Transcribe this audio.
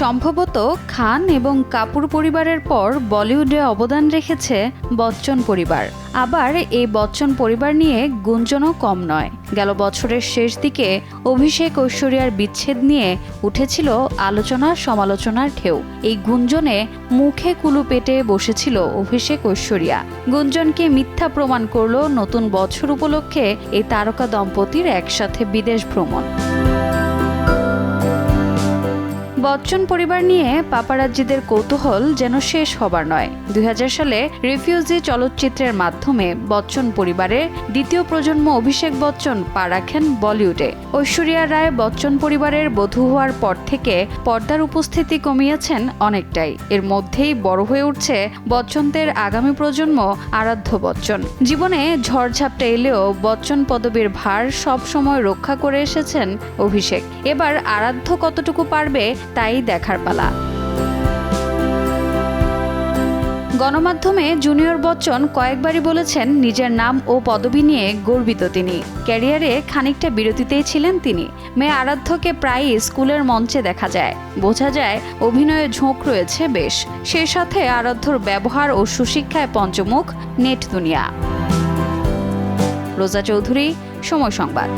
সম্ভবত খান এবং কাপুর পরিবারের পর বলিউডে অবদান রেখেছে বচ্চন পরিবার। আবার এই বচ্চন পরিবার নিয়ে গুঞ্জনও কম নয়। গেল বছরের শেষ দিকে অভিষেক ঐশ্বরিয়ার বিচ্ছেদ নিয়ে উঠেছিল আলোচনা সমালোচনার ঢেউ। এই গুঞ্জনে মুখে কুলু পেটে বসেছিল অভিষেক ঐশ্বরিয়া। গুঞ্জনকে মিথ্যা প্রমাণ করল নতুন বছর উপলক্ষে এই তারকা দম্পতির একসাথে বিদেশ ভ্রমণ। বচ্চন পরিবার নিয়ে পাপারাজ্জিদের কৌতূহল যেন শেষ হবার নয়। 2000 সালে রিফিউজি চলচ্চিত্রের মাধ্যমে বচ্চন পরিবারের দ্বিতীয় প্রজন্ম অভিষেক বচ্চন পা রাখেন বলিউডে। ঐশ্বরিয়া রায় বচ্চন পরিবারের বধূ হওয়ার পর থেকে পর্দার উপস্থিতি কমিয়েছেন অনেকটাই। এর মধ্যেই বড় হয়ে উঠছে বচ্চনদের আগামী প্রজন্ম আরাধ্য বচ্চন। জীবনে ঝড়ঝাপটা এলেও বচ্চন পদবীর ভার সব সময় রক্ষা করে এসেছেন অভিষেক। এবার আরাধ্য কতটুকু পারবে তাই দেখার পালা। গণমাধ্যমে জুনিয়র বচ্চন কয়েকবারই বলেছেন নিজের নাম ও পদবি নিয়ে গর্বিত তিনি। ক্যারিয়ারে খানিকটা বিরতিতেই ছিলেন তিনি। মেয়ে আরাধ্যকে প্রায়ই স্কুলের মঞ্চে দেখা যায়। বোঝা যায় অভিনয়ে ঝোঁক রয়েছে বেশ। সেই সাথে আরাধ্যর ব্যবহার ও সুশিক্ষায় পঞ্চমুখ নেট দুনিয়া। রোজা চৌধুরী, সময় সংবাদ।